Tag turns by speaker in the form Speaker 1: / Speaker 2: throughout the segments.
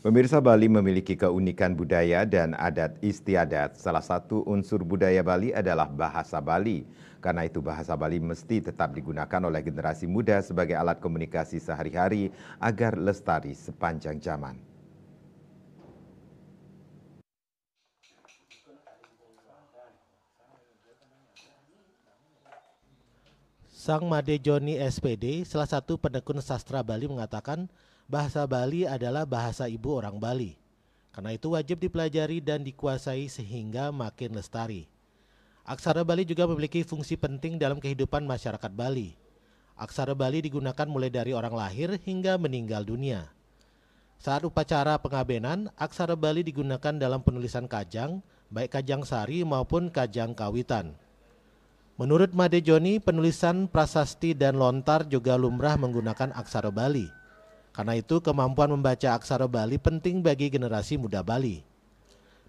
Speaker 1: Pemirsa, Bali memiliki keunikan budaya dan adat istiadat. Salah satu unsur budaya Bali adalah bahasa Bali. Karena itu bahasa Bali mesti tetap digunakan oleh generasi muda sebagai alat komunikasi sehari-hari agar lestari sepanjang zaman.
Speaker 2: Sang Made Joni SPD, salah satu pendekun sastra Bali mengatakan bahasa Bali adalah bahasa ibu orang Bali. Karena itu wajib dipelajari dan dikuasai sehingga makin lestari. Aksara Bali juga memiliki fungsi penting dalam kehidupan masyarakat Bali. Aksara Bali digunakan mulai dari orang lahir hingga meninggal dunia. Saat upacara pengabenan, aksara Bali digunakan dalam penulisan kajang, baik kajang sari maupun kajang kawitan. Menurut Made Joni, penulisan prasasti dan lontar juga lumrah menggunakan aksara Bali. Karena itu, kemampuan membaca aksara Bali penting bagi generasi muda Bali.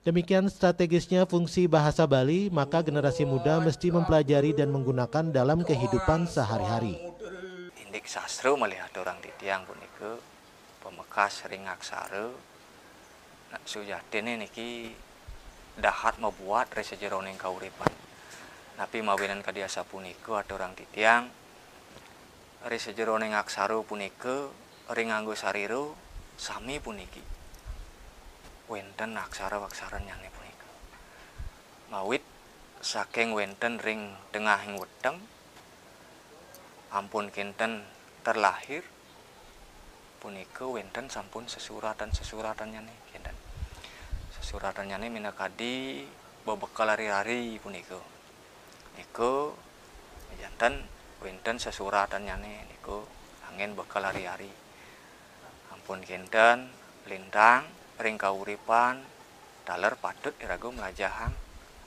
Speaker 2: Demikian strategisnya fungsi bahasa Bali, maka generasi muda mesti mempelajari dan menggunakan dalam kehidupan sehari-hari.
Speaker 3: Indik sastra melihat orang titiang punika pemekas ring aksara. Nak sujatine niki dahat membuat resejeroning kauripan. Napi mawinan kadiasa punika ada orang titiang resejeroning aksara punika ring nganggo sarira sami puniki. Wenten aksara-aksara nyane punika. Mawit saking wenten ring tengahing wedeng ampun kinten terlahir punika wenten sampun sesuratan nyane kinten. Sesuratan nyane minakadi bebekal hari-hari punika. Niku jantan wenten sesuratan nyane niku angin bekal hari-hari. Ampun kinten lintang ring kauripan daler patut irago melajahang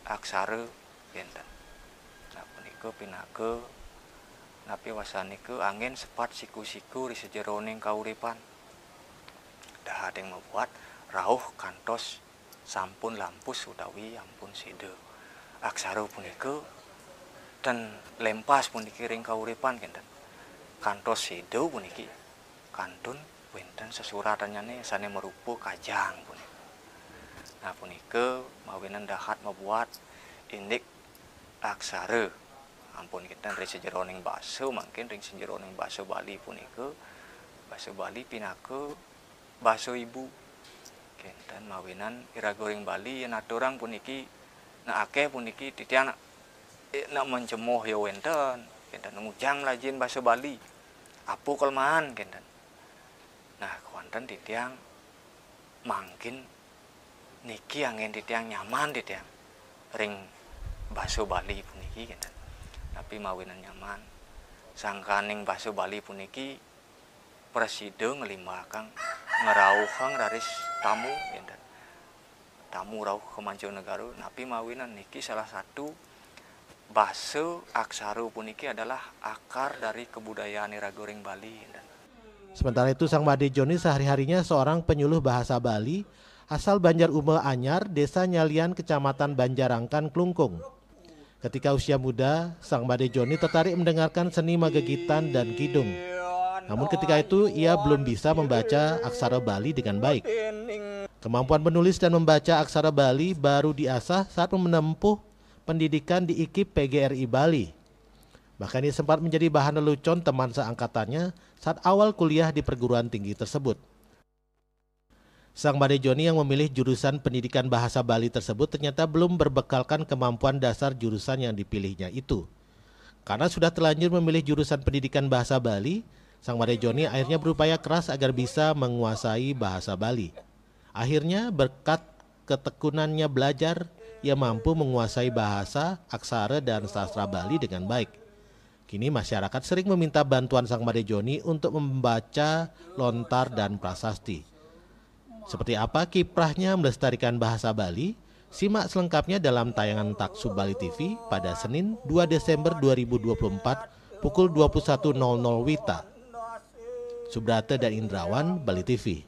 Speaker 3: aksara kinten. Nah punika pinaga napi wasaniku angin sepat siku-siku di sejeroning kauripan. Dah ada yang membuat rauh kantos sampun lampus utawi ampun sida. Aksara punika dan lempas puniki ring kauripan kinten. Kantos sida puniki kantun wenten sesuratan nyane sane merupa kajang punika. Nah punika mawinan dahat membuat indik aksara ampun kita ring sejeroning basa mungkin ring sejeroning basa Bali punika basa Bali pinaka basa ibu kinten mawinan iraga ring Bali yen aturang puniki nak akeh puniki titiang nak mencemoh ya wenten kinten ngujang lajin basa Bali apu kelemahan kinten. Nah kuanten titiang mangkin niki angin titiang nyaman titiang ring basa Bali puniki kinten. Tapi mawinan nyaman sangkaning basa Bali puniki presiden ngelimbahkan ngerauhang raris tamu kinten. Tamu rauh ke mancanegara napi mawinan niki salah satu basa aksara puniki adalah akar dari kebudayaan iraga ring Bali kinten.
Speaker 2: Sementara itu, Sang Made Joni sehari-harinya seorang penyuluh bahasa Bali asal Banjar Ume Anyar, Desa Nyalian, Kecamatan Banjarangkan, Klungkung. Ketika usia muda, Sang Made Joni tertarik mendengarkan seni magegitan dan kidung. Namun ketika itu ia belum bisa membaca aksara Bali dengan baik. Kemampuan menulis dan membaca aksara Bali baru diasah saat menempuh pendidikan di IKIP PGRI Bali. Bahkan ia sempat menjadi bahan lelucon teman seangkatannya saat awal kuliah di perguruan tinggi tersebut. Sang Made Joni yang memilih jurusan pendidikan bahasa Bali tersebut ternyata belum berbekalkan kemampuan dasar jurusan yang dipilihnya itu. Karena sudah terlanjur memilih jurusan pendidikan bahasa Bali, Sang Made Joni akhirnya berupaya keras agar bisa menguasai bahasa Bali. Akhirnya berkat ketekunannya belajar, ia mampu menguasai bahasa, aksara, dan sastra Bali dengan baik. Kini masyarakat sering meminta bantuan Sang Made Joni untuk membaca lontar dan prasasti. Seperti apa kiprahnya melestarikan bahasa Bali? Simak selengkapnya dalam tayangan Taksub Bali TV pada Senin 2 Desember 2024 pukul 21.00 WITA. Subrata dan Indrawan, Bali TV.